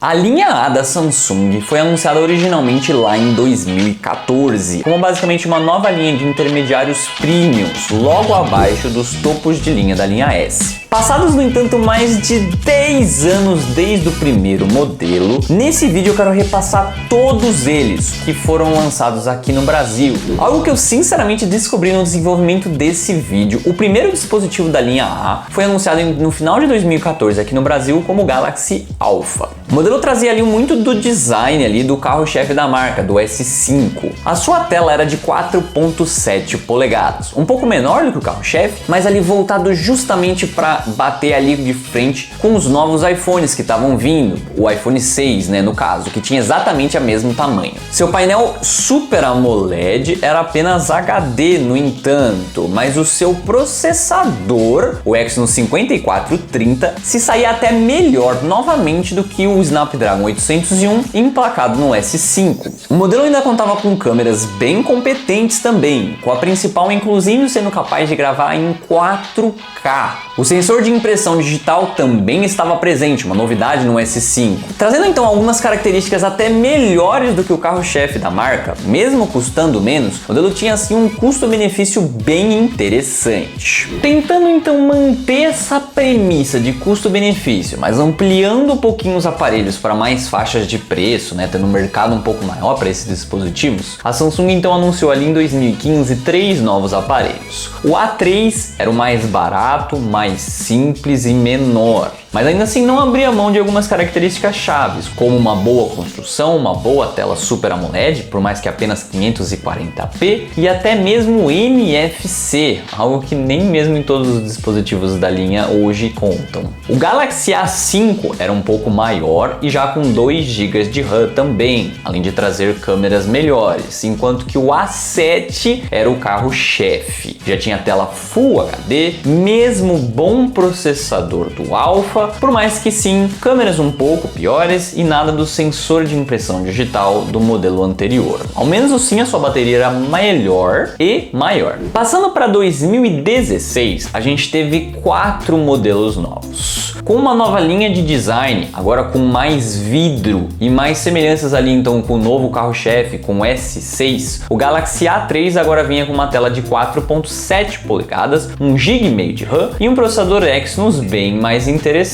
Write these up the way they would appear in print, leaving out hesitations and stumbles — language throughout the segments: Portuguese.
A linha A da Samsung foi anunciada originalmente lá em 2014, como basicamente uma nova linha de intermediários premiums, logo abaixo dos topos de linha da linha S. Passados, no entanto, mais de 10 anos desde o primeiro modelo, nesse vídeo eu quero repassar todos eles que foram lançados aqui no Brasil. Algo que eu sinceramente descobri no desenvolvimento desse vídeo. O primeiro dispositivo da linha A foi anunciado no final de 2014 aqui no Brasil como o Galaxy Alpha. O modelo trazia ali muito do design ali do carro-chefe da marca, do S5. A sua tela era de 4.7 polegadas, um pouco menor do que o carro-chefe, mas ali voltado justamente para bater ali de frente com os novos iPhones que estavam vindo, o iPhone 6, né, no caso, que tinha exatamente o mesmo tamanho. Seu painel Super AMOLED era apenas HD, no entanto, mas o seu processador, o Exynos 5430, se saía até melhor novamente do que o Snapdragon 801 emplacado no S5. O modelo ainda contava com câmeras bem competentes também, com a principal inclusive sendo capaz de gravar em 4K. O sensor de impressão digital também estava presente, uma novidade no S5, trazendo então algumas características até melhores do que o carro-chefe da marca. Mesmo custando menos, o modelo tinha assim um custo-benefício bem interessante. Tentando então manter essa premissa de custo-benefício, mas ampliando um pouquinho os aparelhos para mais faixas de preço, né, tendo um mercado um pouco maior para esses dispositivos, a Samsung então anunciou ali em 2015 3 novos aparelhos. O A3 era o mais barato, mais simples e menor, mas ainda assim não abria mão de algumas características chaves, como uma boa construção, uma boa tela Super AMOLED, por mais que apenas 540p, e até mesmo NFC, algo que nem mesmo em todos os dispositivos da linha hoje contam. O Galaxy A5 era um pouco maior e já com 2 GB de RAM também, além de trazer câmeras melhores, enquanto que o A7 era o carro-chefe. Já tinha tela Full HD, mesmo bom processador do Alpha, por mais que sim, câmeras um pouco piores e nada do sensor de impressão digital do modelo anterior. Ao menos assim a sua bateria era melhor e maior. Passando para 2016, a gente teve 4 modelos novos, com uma nova linha de design, agora com mais vidro e mais semelhanças ali então com o novo carro-chefe, com o S6. O Galaxy A3 agora vinha com uma tela de 4.7 polegadas, 1,5 GB de RAM e um processador Exynos bem mais interessante.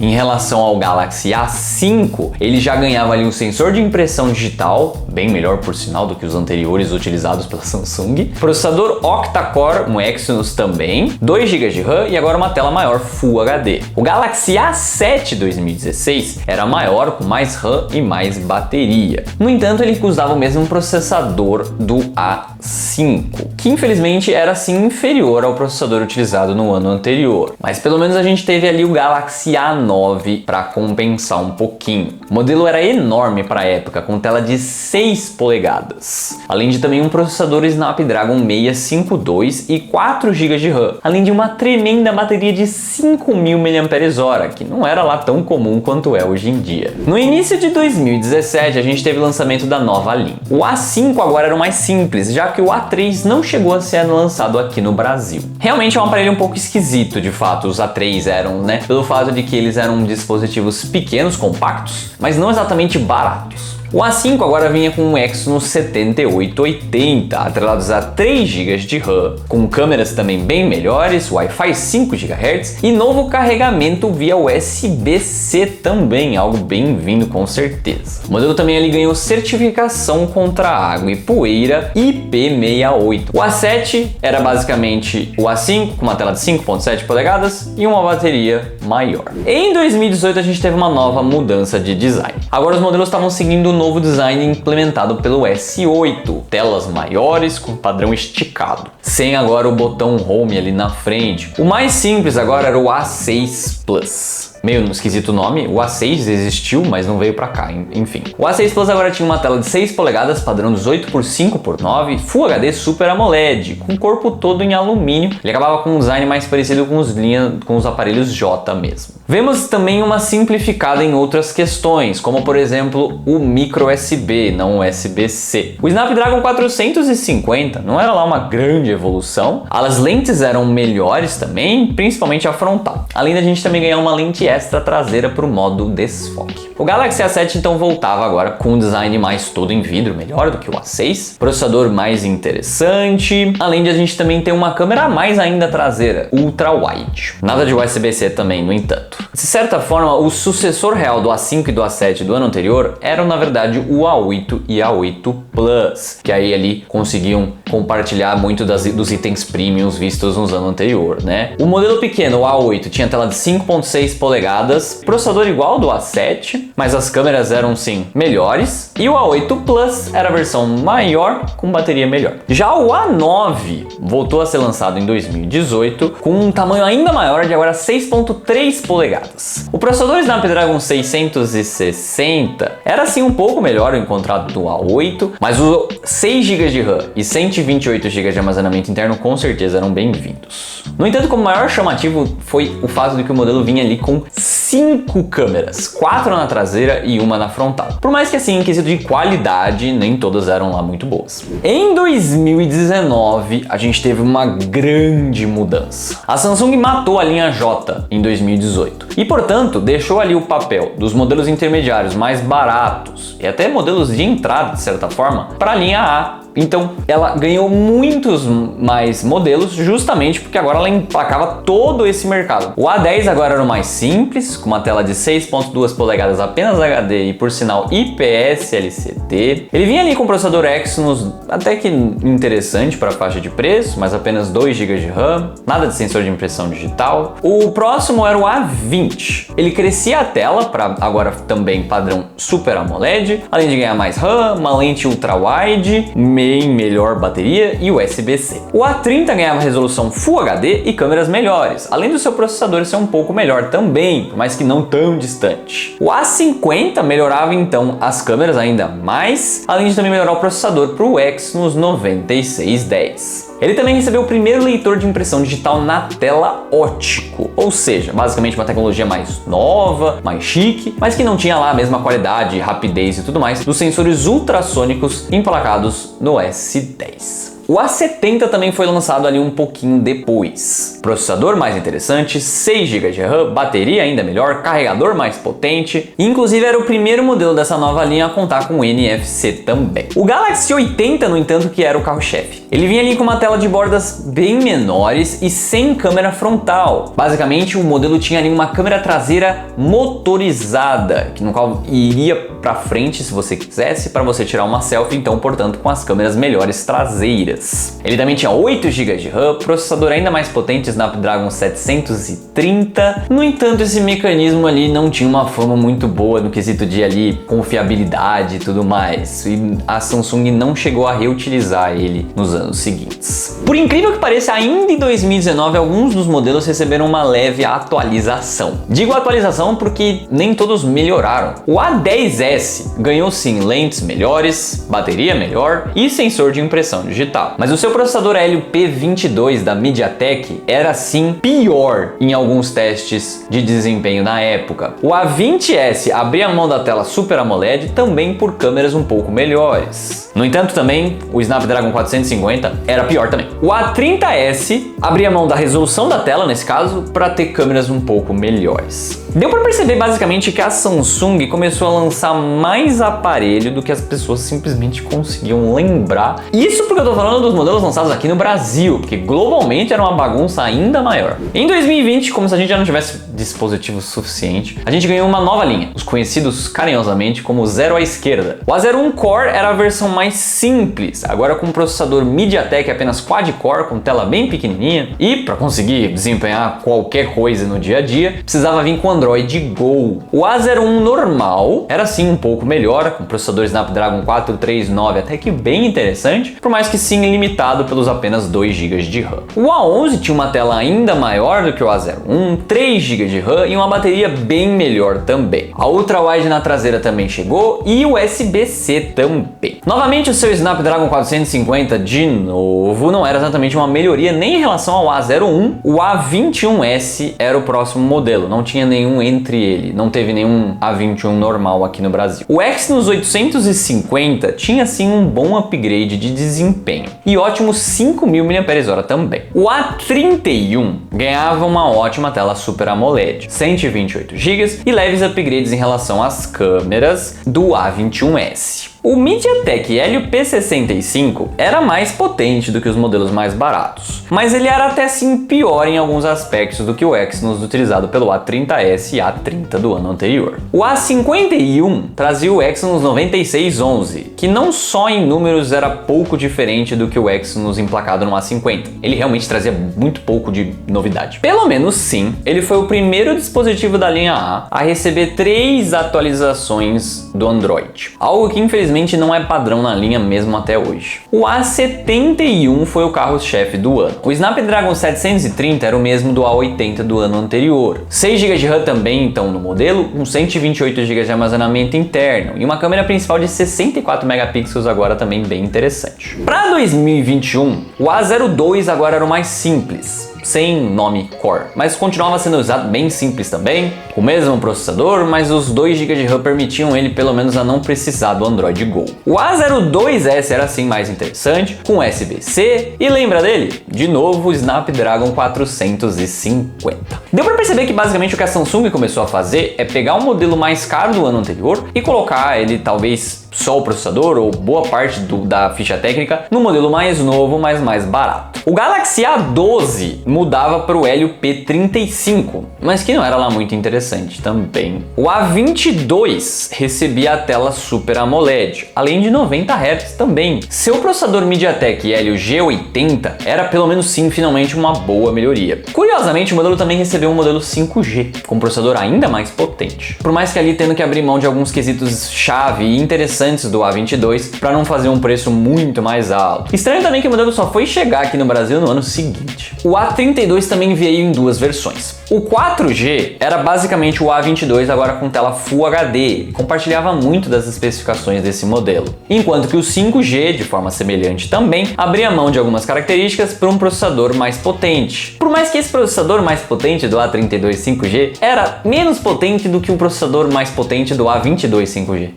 Em relação ao Galaxy A5, ele já ganhava ali um sensor de impressão digital, bem melhor por sinal do que os anteriores utilizados pela Samsung, processador octa-core, um Exynos também, 2 GB de RAM e agora uma tela maior Full HD. O Galaxy A7 2016 era maior, com mais RAM e mais bateria. No entanto, ele usava o mesmo processador do A5, que infelizmente era assim inferior ao processador utilizado no ano anterior. Mas pelo menos a gente teve ali o Galaxy A9 para compensar um pouquinho. O modelo era enorme para a época, com tela de 6 polegadas, além de também um processador Snapdragon 652 e 4 GB de RAM, além de uma tremenda bateria de 5.000 mAh, que não era lá tão comum quanto é hoje em dia. No início de 2017, a gente teve o lançamento da nova linha. O A5 agora era o mais simples, já que o A3 não chegou a ser lançado aqui no Brasil. Realmente é um aparelho um pouco esquisito, de fato, os A3 eram, né, pelo fato de que eles eram dispositivos pequenos, compactos, mas não exatamente baratos. O A5 agora vinha com um Exynos 7880, atrelados a 3 GB de RAM, com câmeras também bem melhores, Wi-Fi 5 GHz e novo carregamento via USB-C também, algo bem-vindo com certeza. O modelo também ali ganhou certificação contra água e poeira IP68. O A7 era basicamente o A5 com uma tela de 5.7 polegadas e uma bateria maior. Em 2018 a gente teve uma nova mudança de design. Agora os modelos estavam seguindo o novo design implementado pelo S8, telas maiores com padrão esticado, sem agora o botão Home ali na frente. O mais simples agora era o A6 Plus. Meio esquisito o nome, o A6 existiu, mas não veio pra cá, enfim. O A6 Plus agora tinha uma tela de 6 polegadas, padrão 18x5x9, Full HD Super AMOLED, com o corpo todo em alumínio. Ele acabava com um design mais parecido com os aparelhos J mesmo. Vemos também uma simplificada em outras questões, como por exemplo o micro USB, não o USB-C. O Snapdragon 450 não era lá uma grande evolução, as lentes eram melhores também, principalmente a frontal. além da gente também ganhar uma lente extra traseira para o modo desfoque. O Galaxy A7 então voltava agora com um design mais todo em vidro, melhor do que o A6, processador mais interessante, além de a gente também ter uma câmera a mais ainda traseira, ultra wide. Nada de USB-C também, no entanto. De certa forma, o sucessor real do A5 e do A7 do ano anterior eram na verdade o A8 e A8 Plus, que aí ali conseguiam compartilhar muito dos itens premiums vistos nos anos anterior, né? O modelo pequeno, o A8, tinha tela de 5.6 polegadas, processador igual ao do A7, mas as câmeras eram sim melhores, e o A8 Plus era a versão maior com bateria melhor. Já o A9 voltou a ser lançado em 2018 com um tamanho ainda maior de agora 6.3 polegadas. O processador Snapdragon 660 era sim um pouco melhor encontrado do A8, mas os 6 GB de RAM e 128 GB de armazenamento interno com certeza eram bem-vindos. No entanto, como maior chamativo foi o fato de que o modelo vinha ali com 5 câmeras, 4 na traseira e uma na frontal. Por mais que assim, em quesito de qualidade, nem todas eram lá muito boas. Em 2019, a gente teve uma grande mudança. A Samsung matou a linha J em 2018 e, portanto, deixou ali o papel dos modelos intermediários mais baratos e até modelos de entrada, de certa forma, para a linha A. Então, ela ganhou muitos mais modelos justamente porque agora ela emplacava todo esse mercado. O A10 agora era o mais simples, com uma tela de 6.2 polegadas apenas HD e, por sinal, IPS LCD. Ele vinha ali com processador Exynos até que interessante para a faixa de preço, mas apenas 2 GB de RAM, nada de sensor de impressão digital. O próximo era o A20. Ele crescia a tela para agora também padrão Super AMOLED, além de ganhar mais RAM, uma lente ultra wide, melhor bateria e USB-C. O A30 ganhava resolução Full HD e câmeras melhores, além do seu processador ser um pouco melhor também, mas que não tão distante. O A50 melhorava então as câmeras ainda mais, além de também melhorar o processador para o Exynos 9610. Ele também recebeu o primeiro leitor de impressão digital na tela óptico, ou seja, basicamente uma tecnologia mais nova, mais chique, mas que não tinha lá a mesma qualidade, rapidez e tudo mais dos sensores ultrassônicos emplacados no S10. O A70 também foi lançado ali um pouquinho depois. Processador mais interessante, 6 GB de RAM, bateria ainda melhor, carregador mais potente, e inclusive era o primeiro modelo dessa nova linha a contar com NFC também. O Galaxy 80, no entanto, que era o carro-chefe. Ele vinha ali com uma tela de bordas bem menores e sem câmera frontal. Basicamente, o modelo tinha ali uma câmera traseira motorizada, no qual iria para frente se você quisesse, para você tirar uma selfie, então, portanto, com as câmeras melhores traseiras. Ele também tinha 8 GB de RAM, processador ainda mais potente, Snapdragon 730. No entanto, esse mecanismo ali não tinha uma fama muito boa no quesito de ali confiabilidade e tudo mais. E a Samsung não chegou a reutilizar ele nos anos seguintes. Por incrível que pareça, ainda em 2019, alguns dos modelos receberam uma leve atualização. Digo atualização porque nem todos melhoraram. O A10S ganhou sim lentes melhores, bateria melhor e sensor de impressão digital. Mas o seu processador Helio P22 da MediaTek era sim pior em alguns testes de desempenho na época. O A20S abria a mão da tela Super AMOLED também por câmeras um pouco melhores. No entanto, também o Snapdragon 450 era pior também. O A30S abria a mão da resolução da tela, nesse caso, para ter câmeras um pouco melhores. Deu para perceber basicamente que a Samsung começou a lançar mais aparelho do que as pessoas simplesmente conseguiam lembrar. Isso porque eu tô falando dos modelos lançados aqui no Brasil, porque globalmente era uma bagunça ainda maior. Em 2020, como se a gente já não tivesse dispositivo suficiente, a gente ganhou uma nova linha, os conhecidos carinhosamente como zero à esquerda. O A01 Core era a versão mais simples, agora com processador MediaTek apenas quad-core, com tela bem pequenininha, e para conseguir desempenhar qualquer coisa no dia a dia, precisava vir com Android Go. O A01 normal era sim um pouco melhor, com processador Snapdragon 439 até que bem interessante, por mais que sim limitado pelos apenas 2 GB de RAM. O A11 tinha uma tela ainda maior do que o A01, 3 GB de RAM e uma bateria bem melhor também. A Ultra Wide na traseira também chegou e o USB-C também. Novamente, o seu Snapdragon 450 de novo não era exatamente uma melhoria nem em relação ao A01. O A21S era o próximo modelo, não tinha nenhum entre ele, não teve nenhum A21 normal aqui no Brasil. O Exynos 850 tinha sim um bom upgrade de desempenho. e ótimos 5.000 mAh também. O A31 ganhava uma ótima tela Super AMOLED, 128 GB e leves upgrades em relação às câmeras do A21S. O MediaTek Helio P65 era mais potente do que os modelos mais baratos, mas ele era até sim pior em alguns aspectos do que o Exynos utilizado pelo A30S e A30 do ano anterior. O A51 trazia o Exynos 9611, que não só em números era pouco diferente do que o Exynos emplacado no A50, ele realmente trazia muito pouco de novidade. Pelo menos sim, ele foi o primeiro dispositivo da linha A receber 3 atualizações do Android, algo que infelizmente não é padrão na linha mesmo até hoje. O A71 foi o carro-chefe do ano. O Snapdragon 730 era o mesmo do A80 do ano anterior. 6 GB de RAM também então no modelo, com 128 GB de armazenamento interno e uma câmera principal de 64 megapixels agora também bem interessante. Para 2021, o A02 agora era o mais simples, sem nome Core, mas continuava sendo usado bem simples também, com o mesmo processador, mas os 2 GB de RAM permitiam ele pelo menos a não precisar do Android Go. O A02S era assim mais interessante, com USB-C e lembra dele? De novo o Snapdragon 450. Deu para perceber que basicamente o que a Samsung começou a fazer é pegar um modelo mais caro do ano anterior e colocar ele talvez só o processador ou boa parte da ficha técnica no modelo mais novo, mas mais barato. O Galaxy A12 mudava para o Helio P35, mas que não era lá muito interessante também. O A22 recebia a tela Super AMOLED, além de 90 Hz também. Seu processador MediaTek Helio G80 era pelo menos sim finalmente uma boa melhoria. Curiosamente, o modelo também recebeu um modelo 5G, com um processador ainda mais potente. Por mais que ali tendo que abrir mão de alguns quesitos chave e interessantes do A22 para não fazer um preço muito mais alto. Estranho também que o modelo só foi chegar aqui no Brasil no ano seguinte. O A32 também veio em 2 versões. O 4G era basicamente o A22 agora com tela Full HD, compartilhava muito das especificações desse modelo. Enquanto que o 5G, de forma semelhante também, abria mão de algumas características para um processador mais potente. Por mais que esse processador mais potente do A32 5G era menos potente do que o processador mais potente do A22 5G.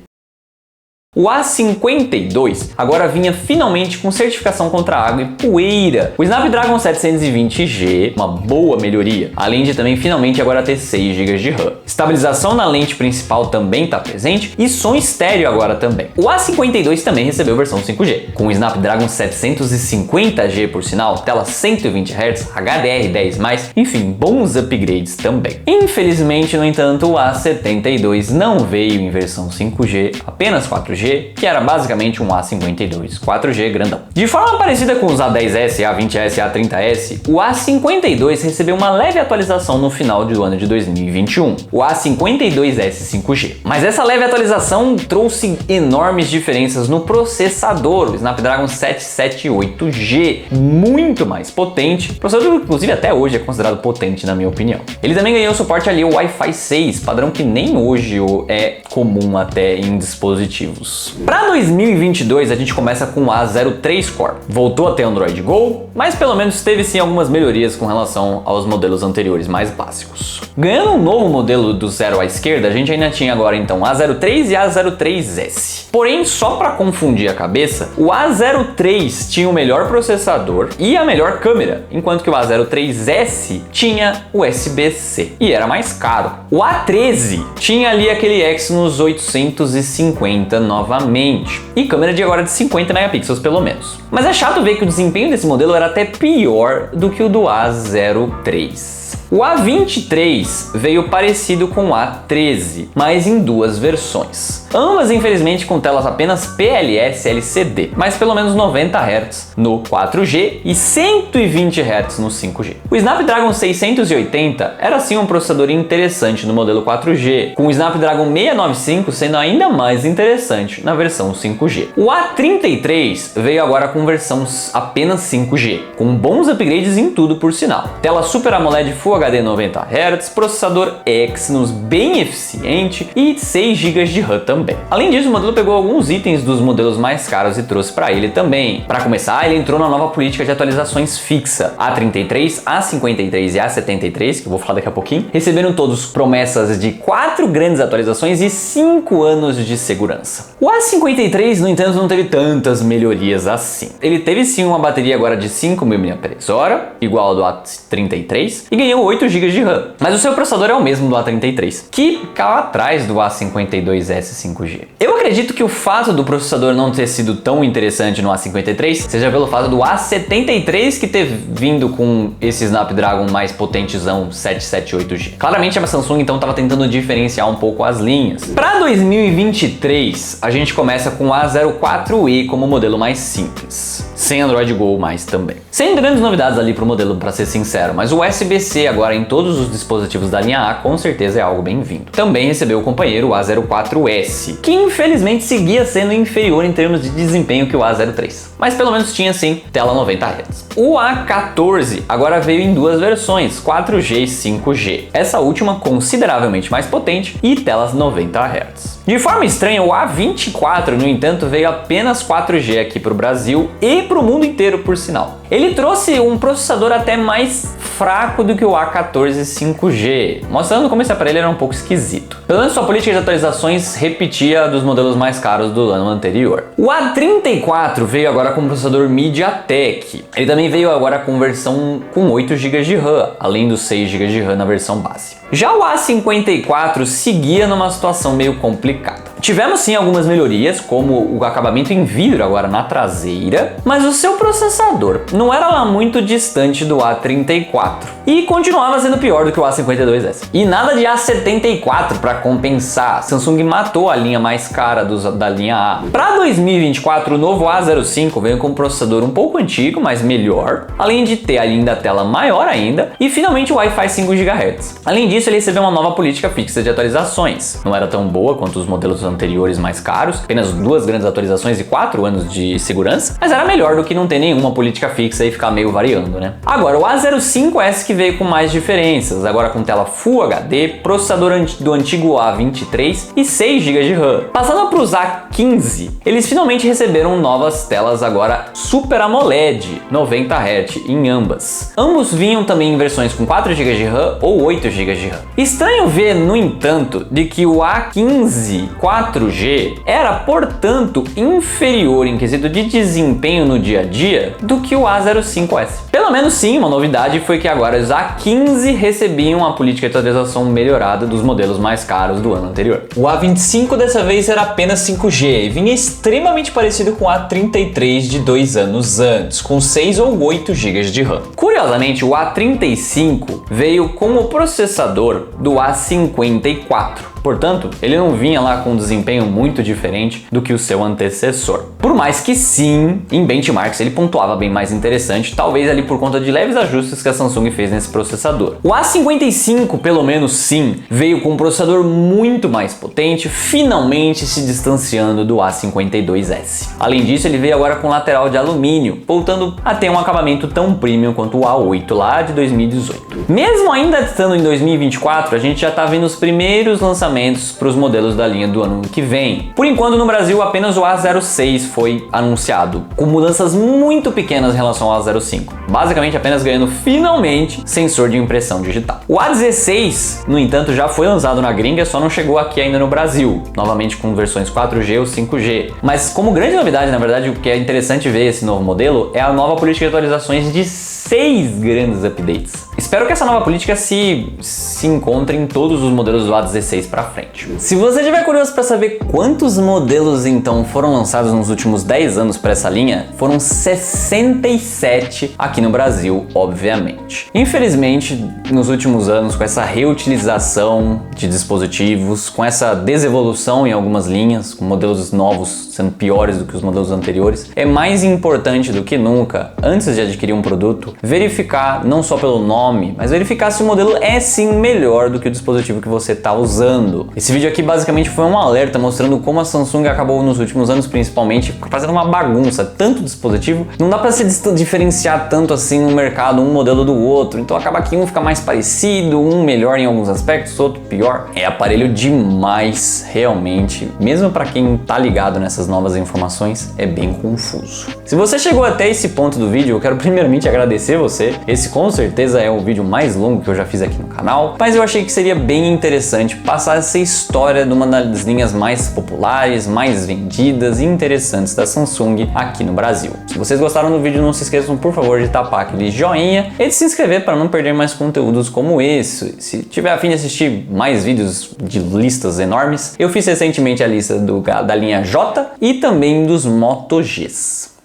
O A52 agora vinha finalmente com certificação contra água e poeira. O Snapdragon 720G, uma boa melhoria, além de também finalmente agora ter 6 GB de RAM. Estabilização na lente principal também está presente e som estéreo agora também. O A52 também recebeu versão 5G, com o Snapdragon 750G por sinal, tela 120 Hz, HDR10+, enfim, bons upgrades também. Infelizmente, no entanto, o A72 não veio em versão 5G, apenas 4G, que era basicamente um A52 4G grandão. De forma parecida com os A10S, A20S e A30S, o A52 recebeu uma leve atualização no final do ano de 2021, o A52S 5G. Mas essa leve atualização trouxe enormes diferenças no processador, o Snapdragon 778G, muito mais potente, processador inclusive até hoje é considerado potente na minha opinião. Ele também ganhou suporte ali ao Wi-Fi 6, padrão que nem hoje é comum até em dispositivos. Para 2022 a gente começa com o A03 Core. Voltou a ter Android Go, mas pelo menos teve sim algumas melhorias com relação aos modelos anteriores mais básicos. Ganhando um novo modelo do zero à esquerda, a gente ainda tinha agora então A03 e A03S. Porém, só para confundir a cabeça, o A03 tinha o melhor processador e a melhor câmera, enquanto que o A03S tinha USB-C e era mais caro. O A13 tinha ali aquele Exynos 850 novamente e câmera de agora de 50 megapixels pelo menos. Mas é chato ver que o desempenho desse modelo era até pior do que o do A03. O A23 veio parecido com o A13, mas em 2 versões. Ambas, infelizmente, com telas apenas PLS LCD, mas pelo menos 90 Hz no 4G e 120 Hz no 5G. O Snapdragon 680 era sim um processador interessante no modelo 4G, com o Snapdragon 695 sendo ainda mais interessante na versão 5G. O A33 veio agora com versão apenas 5G, com bons upgrades em tudo por sinal. Tela Super AMOLED Full HD 90 Hz, processador Exynos bem eficiente e 6 GB de RAM também. Além disso, o modelo pegou alguns itens dos modelos mais caros e trouxe para ele também. Para começar, ele entrou na nova política de atualizações fixa. A33, A53 e A73, que eu vou falar daqui a pouquinho, receberam todos promessas de 4 grandes atualizações e 5 anos de segurança. O A53, no entanto, não teve tantas melhorias assim. Ele teve sim uma bateria agora de 5.000 mAh, igual ao do A33, e ganhou 8 GB de RAM. Mas o seu processador é o mesmo do A33, que cai atrás do A52S 5G. Eu acredito que o fato do processador não ter sido tão interessante no A53 seja pelo fato do A73 que ter vindo com esse Snapdragon mais potentezão 778G. Claramente a Samsung então estava tentando diferenciar um pouco as linhas. Para 2023, a gente começa com o A04e como modelo mais simples, sem Android Go mais também. Sem grandes novidades ali pro modelo, para ser sincero, mas o USB-C agora em todos os dispositivos da linha A com certeza é algo bem-vindo. Também recebeu o companheiro o A04S, que infelizmente seguia sendo inferior em termos de desempenho que o A03, mas pelo menos tinha sim tela 90 Hz. O A14 agora veio em duas versões, 4G e 5G, essa última consideravelmente mais potente e telas 90 Hz. De forma estranha, o A24, no entanto, veio apenas 4G aqui para o Brasil e para o mundo inteiro, por sinal. Ele trouxe um processador até mais fraco do que o A14 5G, mostrando como esse aparelho era um pouco esquisito. Pelo menos sua política de atualizações repetia a dos modelos mais caros do ano anterior. O A34 veio agora com um processador MediaTek. Ele também veio agora com versão com 8 GB de RAM, além dos 6 GB de RAM na versão base. Já o A54 seguia numa situação meio complicada. Tivemos sim algumas melhorias, como o acabamento em vidro agora na traseira, mas o seu processador não era lá muito distante do A34 e continuava sendo pior do que o A52S. E nada de A74 para compensar, Samsung matou a linha mais cara da linha A. Para 2024, o novo A05 veio com um processador um pouco antigo, mas melhor, além de ter a linda tela maior ainda e finalmente o Wi-Fi 5 GHz. Além disso, ele recebeu uma nova política fixa de atualizações. Não era tão boa quanto os modelos anteriores mais caros, apenas 2 grandes atualizações e 4 anos de segurança, mas era melhor do que não ter nenhuma política fixa e ficar meio variando, né? Agora, o A05S que veio com mais diferenças, agora com tela Full HD, processador do antigo A23 e 6 GB de RAM. Passando para os A15, eles finalmente receberam novas telas agora Super AMOLED 90 Hz em ambas. Ambos vinham também em versões com 4 GB de RAM ou 8 GB de RAM. Estranho ver, no entanto, de que o A15 4G era, portanto, inferior em quesito de desempenho no dia a dia do que o A05S. Pelo menos sim, uma novidade foi que agora os A15 recebiam a política de atualização melhorada dos modelos mais caros do ano anterior. O A25 dessa vez era apenas 5G e vinha extremamente parecido com o A33 de 2 anos antes, com 6 ou 8 GB de RAM. Curiosamente, o A35 veio com o processador do A54. Portanto, ele não vinha lá com um desempenho muito diferente do que o seu antecessor. Por mais que sim, em benchmarks ele pontuava bem mais interessante, talvez ali por conta de leves ajustes que a Samsung fez nesse processador. O A55, pelo menos sim, veio com um processador muito mais potente, finalmente se distanciando do A52S. Além disso, ele veio agora com lateral de alumínio, voltando a ter um acabamento tão premium quanto o A8 lá de 2018. Mesmo ainda estando em 2024, a gente já está vendo os primeiros lançamentos para os modelos da linha do ano que vem. Por enquanto, no Brasil, apenas o A06 foi anunciado, com mudanças muito pequenas em relação ao A05, basicamente apenas ganhando finalmente sensor de impressão digital. O A16, no entanto, já foi lançado na gringa, só não chegou aqui ainda no Brasil, novamente com versões 4G ou 5G. Mas como grande novidade, na verdade, o que é interessante ver esse novo modelo é a nova política de atualizações de 6 grandes updates. Espero que essa nova política se encontre em todos os modelos do A16 para frente. Se você estiver curioso para saber quantos modelos então foram lançados nos últimos 10 anos para essa linha, foram 67 aqui no Brasil, obviamente. Infelizmente, nos últimos anos, com essa reutilização de dispositivos, com essa desevolução em algumas linhas, com modelos novos sendo piores do que os modelos anteriores, é mais importante do que nunca, antes de adquirir um produto, verificar não só pelo nome, nome, mas verificar se o modelo é sim melhor do que o dispositivo que você está usando. Esse vídeo aqui basicamente foi um alerta mostrando como a Samsung acabou nos últimos anos, principalmente, fazendo uma bagunça, tanto dispositivo, não dá para se diferenciar tanto assim no mercado um modelo do outro, então acaba que um fica mais parecido, um melhor em alguns aspectos, outro pior. É aparelho demais, realmente, mesmo para quem tá ligado nessas novas informações, é bem confuso. Se você chegou até esse ponto do vídeo, eu quero primeiramente agradecer você. Esse com certeza é o vídeo mais longo que eu já fiz aqui no canal, mas eu achei que seria bem interessante passar essa história de uma das linhas mais populares, mais vendidas e interessantes da Samsung aqui no Brasil. Se vocês gostaram do vídeo, não se esqueçam, por favor, de tapar aquele joinha e de se inscrever para não perder mais conteúdos como esse. Se tiver a fim de assistir mais vídeos de listas enormes, eu fiz recentemente a lista da linha J e também dos Moto Gs.